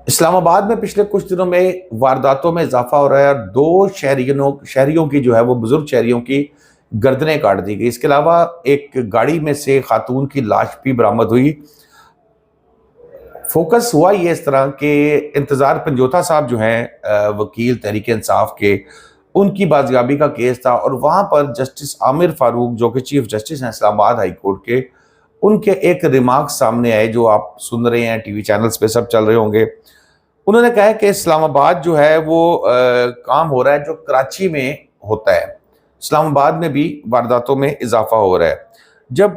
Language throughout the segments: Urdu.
اسلام آباد میں پچھلے کچھ دنوں میں وارداتوں میں اضافہ ہو رہا ہے اور دو شہریوں کی جو ہے وہ بزرگ شہریوں کی گردنیں کاٹ دی گئی۔ اس کے علاوہ ایک گاڑی میں سے خاتون کی لاش بھی برآمد ہوئی۔ فوکس ہوا یہ اس طرح کہ انتظار پنجوتا صاحب جو ہیں وکیل تحریک انصاف کے، ان کی بازیابی کا کیس تھا، اور وہاں پر جسٹس عامر فاروق جو کہ چیف جسٹس ہیں اسلام آباد ہائی کورٹ کے، ان کے ایک ریمارکس سامنے آئے جو آپ سن رہے ہیں، ٹی وی چینلز پہ سب چل رہے ہوں گے۔ انہوں نے کہا ہے کہ اسلام آباد جو ہے وہ کام ہو رہا ہے جو کراچی میں ہوتا ہے، اسلام آباد میں بھی وارداتوں میں اضافہ ہو رہا ہے۔ جب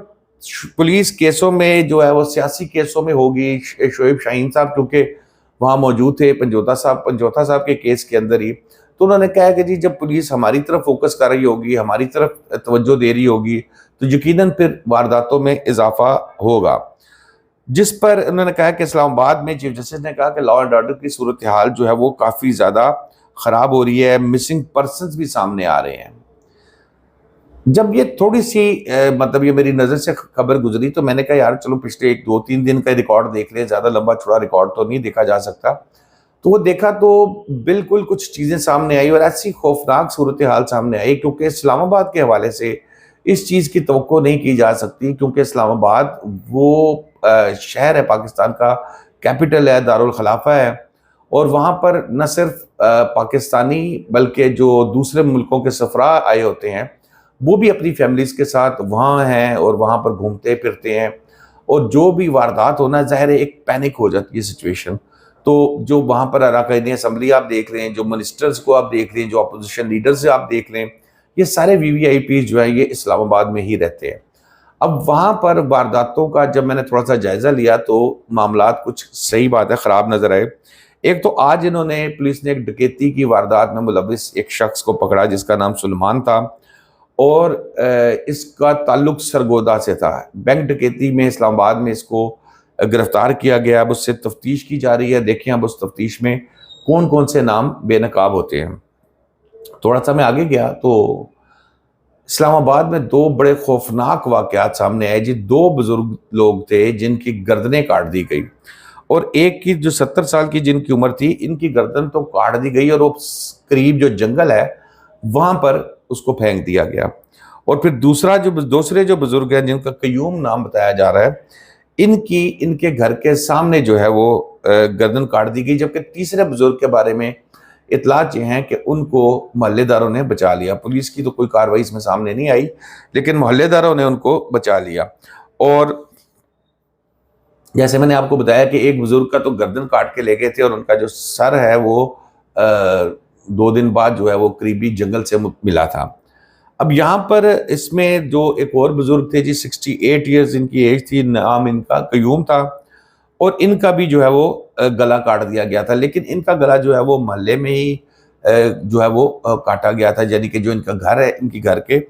پولیس کیسوں میں جو ہے وہ سیاسی کیسوں میں ہوگی، شعیب شاہین صاحب کیونکہ وہاں موجود تھے پنجوتا صاحب کے کیس کے اندر ہی، تو انہوں نے کہا کہ جی جب پولیس ہماری طرف فوکس کر رہی ہوگی، ہماری طرف توجہ دے رہی ہوگی، تو یقیناً پھر وارداتوں میں اضافہ ہوگا۔ جس پر انہوں نے کہا کہ اسلام آباد میں چیف جسٹس نے کہا کہ لا اینڈ آرڈر کی صورتحال جو ہے وہ کافی زیادہ خراب ہو رہی ہے، مسنگ پرسنز بھی سامنے آ رہے ہیں۔ جب یہ تھوڑی سی مطلب یہ میری نظر سے خبر گزری تو میں نے کہا یار چلو پچھلے ایک دو تین دن کا ریکارڈ دیکھ لیں، زیادہ لمبا چوڑا ریکارڈ تو نہیں دیکھا جا سکتا۔ تو وہ دیکھا تو بالکل کچھ چیزیں سامنے آئی اور ایسی خوفناک صورتحال سامنے آئی، کیونکہ اسلام آباد کے حوالے سے اس چیز کی توقع نہیں کی جا سکتی، کیونکہ اسلام آباد وہ شہر ہے پاکستان کا، کیپٹل ہے، دارالخلافہ ہے، اور وہاں پر نہ صرف پاکستانی بلکہ جو دوسرے ملکوں کے سفراء آئے ہوتے ہیں وہ بھی اپنی فیملیز کے ساتھ وہاں ہیں اور وہاں پر گھومتے پھرتے ہیں، اور جو بھی واردات ہونا ظاہر ہے ایک پینک ہو جاتی ہے سچویشن۔ تو جو وہاں پر اراکین اسمبلی آپ دیکھ رہے ہیں، جو منسٹرز کو آپ دیکھ رہے ہیں، جو اپوزیشن لیڈرز آپ دیکھ لیں، یہ سارے وی وی آئی پیز جو ہیں یہ اسلام آباد میں ہی رہتے ہیں۔ اب وہاں پر وارداتوں کا جب میں نے تھوڑا سا جائزہ لیا تو معاملات کچھ صحیح بات ہے خراب نظر آئے۔ ایک تو آج انہوں نے پولیس نے ایک ڈکیتی کی واردات میں ملوث ایک شخص کو پکڑا جس کا نام سلمان تھا، اور اس کا تعلق سرگودا سے تھا۔ بینک ڈکیتی میں اسلام آباد میں اس کو گرفتار کیا گیا، اب اس سے تفتیش کی جا رہی ہے، دیکھیں اب اس تفتیش میں کون کون سے نام بے نقاب ہوتے ہیں۔ تھوڑا سا میں آگے گیا تو اسلام آباد میں دو بڑے خوفناک واقعات سامنے آئے جی۔ دو بزرگ لوگ تھے جن کی گردنیں کاٹ دی گئی، اور ایک کی جو 70 سال کی جن کی عمر تھی، ان کی گردن تو کاٹ دی گئی اور وہ قریب جو جنگل ہے وہاں پر اس کو پھینک دیا گیا۔ اور پھر دوسرے جو بزرگ ہیں جن کا قیوم نام بتایا جا رہا ہے، ان کے گھر کے سامنے جو ہے وہ گردن کاٹ دی گئی، جبکہ تیسرے بزرگ کے بارے میں اطلاعات یہ ہیں کہ ان کو محلے داروں نے بچا لیا۔ پولیس کی تو کوئی کارروائی اس میں سامنے نہیں آئی، لیکن محلے داروں نے ان کو بچا لیا۔ اور جیسے میں نے آپ کو بتایا کہ ایک بزرگ کا تو گردن کاٹ کے لے گئے تھے، اور ان کا جو سر ہے وہ 2 دن بعد جو ہے وہ قریبی جنگل سے ملا تھا۔ اب یہاں پر اس میں جو ایک اور بزرگ تھے جی، 68 ایئرز ان کی ایج تھی، نام ان کا قیوم تھا، اور ان کا بھی جو ہے وہ گلا کاٹ دیا گیا تھا، لیکن ان کا گلا جو ہے وہ محلے میں ہی جو ہے وہ کاٹا گیا تھا، یعنی کہ جو ان کا گھر ہے ان کی گھر کے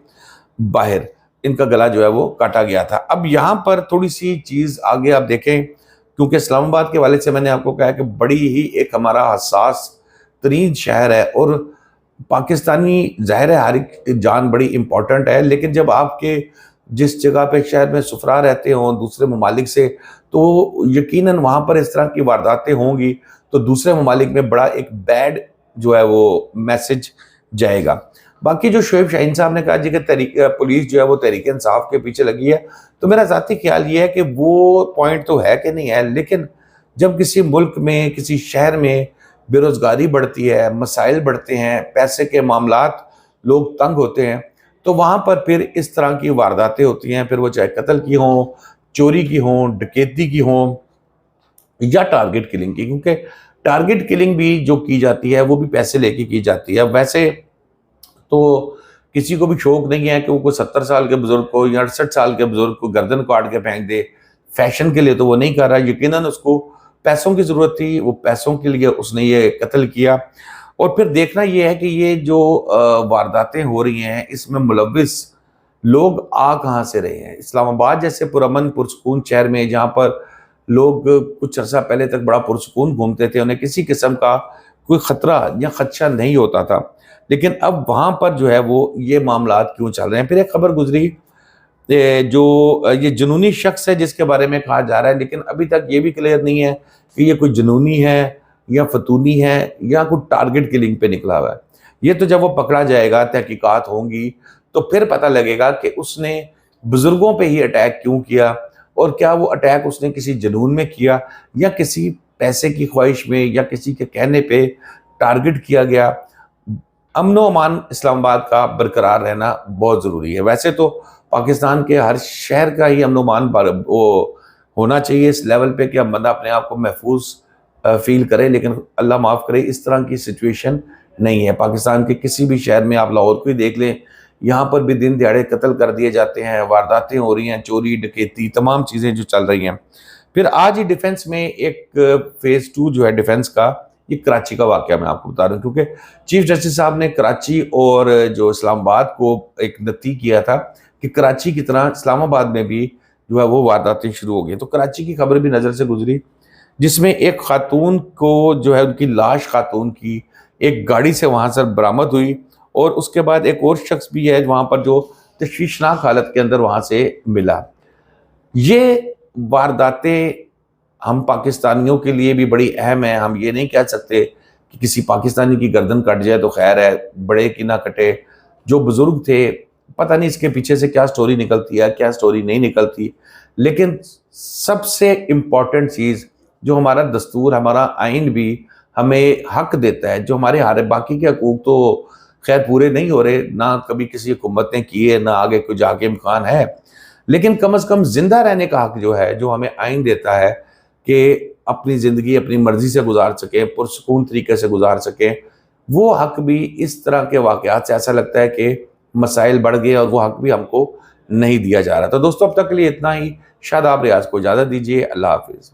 باہر ان کا گلا جو ہے وہ کاٹا گیا تھا۔ اب یہاں پر تھوڑی سی چیز آگے آپ دیکھیں، کیونکہ اسلام آباد کے حوالے سے میں نے آپ کو کہا کہ بڑی ہی ایک ہمارا حساس ترین شہر ہے، اور پاکستانی ظاہر ہے ہر ایک جان بڑی امپورٹنٹ ہے، لیکن جب آپ کے جس جگہ پہ شہر میں سفراء رہتے ہوں دوسرے ممالک سے، تو یقیناً وہاں پر اس طرح کی وارداتیں ہوں گی تو دوسرے ممالک میں بڑا ایک بیڈ جو ہے وہ میسج جائے گا۔ باقی جو شعیب شاہین صاحب نے کہا جی کہ پولیس جو ہے وہ تحریک انصاف کے پیچھے لگی ہے، تو میرا ذاتی خیال یہ ہے کہ وہ پوائنٹ تو ہے کہ نہیں ہے، لیکن جب کسی ملک میں کسی شہر میں بے روزگاری بڑھتی ہے، مسائل بڑھتے ہیں، پیسے کے معاملات لوگ تنگ ہوتے ہیں، تو وہاں پر پھر اس طرح کی وارداتیں ہوتی ہیں، پھر وہ چاہے قتل کی ہوں، چوری کی ہوں، ڈکیتی کی ہوں، یا ٹارگٹ کلنگ کی، کیونکہ ٹارگٹ کلنگ بھی جو کی جاتی ہے وہ بھی پیسے لے کے کی جاتی ہے۔ ویسے تو کسی کو بھی شوق نہیں ہے کہ وہ کوئی 70 سال کے بزرگ کو یا 68 سال کے بزرگ کو گردن کاٹ کے پھینک دے، فیشن کے لیے تو وہ نہیں کر رہا، یقیناً اس کو پیسوں کی ضرورت تھی، وہ پیسوں کے لیے اس نے یہ قتل کیا۔ اور پھر دیکھنا یہ ہے کہ یہ جو وارداتیں ہو رہی ہیں اس میں ملوث لوگ آ کہاں سے رہے ہیں۔ اسلام آباد جیسے پرامن پرسکون شہر میں جہاں پر لوگ کچھ عرصہ پہلے تک بڑا پرسکون گھومتے تھے، انہیں کسی قسم کا کوئی خطرہ یا خدشہ نہیں ہوتا تھا، لیکن اب وہاں پر جو ہے وہ یہ معاملات کیوں چل رہے ہیں۔ پھر ایک خبر گزری جو یہ جنونی شخص ہے جس کے بارے میں کہا جا رہا ہے، لیکن ابھی تک یہ بھی کلیئر نہیں ہے کہ یہ کوئی جنونی ہے یا فتونی ہے یا کوئی ٹارگٹ کلنگ پہ نکلا ہوا ہے. یہ تو جب وہ پکڑا جائے گا، تحقیقات ہوں گی، تو پھر پتہ لگے گا کہ اس نے بزرگوں پہ ہی اٹیک کیوں کیا، اور کیا وہ اٹیک اس نے کسی جنون میں کیا یا کسی پیسے کی خواہش میں یا کسی کے کہنے پہ ٹارگٹ کیا گیا. امن و امان اسلام آباد کا برقرار رہنا بہت ضروری ہے. ویسے تو پاکستان کے ہر شہر کا ہی امن و امان وہ ہونا چاہیے اس لیول پہ کہ اب بندہ اپنے آپ کو محفوظ فیل کرے، لیکن اللہ معاف کرے اس طرح کی سچویشن نہیں ہے. پاکستان کے کسی بھی شہر میں، آپ لاہور کو ہی دیکھ لیں، یہاں پر بھی دن دیہڑے قتل کر دیے جاتے ہیں، وارداتیں ہو رہی ہیں، چوری ڈکیتی تمام چیزیں جو چل رہی ہیں. پھر آج ہی ڈیفنس میں ایک فیز 2 جو ہے ڈیفنس کا، یہ کراچی کا واقعہ میں آپ کو بتا رہا ہوں، کیونکہ چیف جسٹس صاحب نے کراچی اور جو اسلام آباد کو ایک نتی کیا تھا کہ کراچی کی طرح اسلام آباد میں بھی جو ہے وہ وارداتیں شروع ہو گئی. تو کراچی کی خبر بھی نظر سے گزری، جس میں ایک خاتون کو جو ہے ان کی لاش خاتون کی ایک گاڑی سے وہاں سے برآمد ہوئی، اور اس کے بعد ایک اور شخص بھی ہے وہاں پر جو تشویشناک حالت کے اندر وہاں سے ملا. یہ وارداتیں ہم پاکستانیوں کے لیے بھی بڑی اہم ہیں. ہم یہ نہیں کہہ سکتے کہ کسی پاکستانی کی گردن کٹ جائے تو خیر ہے، بڑے کی نہ کٹے. جو بزرگ تھے، پتہ نہیں اس کے پیچھے سے کیا سٹوری نکلتی ہے، کیا سٹوری نہیں نکلتی، لیکن سب سے امپورٹنٹ چیز جو ہمارا دستور، ہمارا آئین بھی ہمیں حق دیتا ہے، جو ہمارے باقی کے حقوق تو خیر پورے نہیں ہو رہے، نہ کبھی کسی حکومت نے کیے، نہ آگے کوئی جا کے امکان ہے، لیکن کم از کم زندہ رہنے کا حق جو ہے، جو ہمیں آئین دیتا ہے کہ اپنی زندگی اپنی مرضی سے گزار سکیں، پرسکون طریقے سے گزار سکیں، وہ حق بھی اس طرح کے واقعات سے ایسا لگتا ہے کہ مسائل بڑھ گئے اور وہ حق بھی ہم کو نہیں دیا جا رہا. تو دوستو اب تک کے لیے اتنا ہی. شاداب ریاض کو اجازت دیجیے. اللہ حافظ.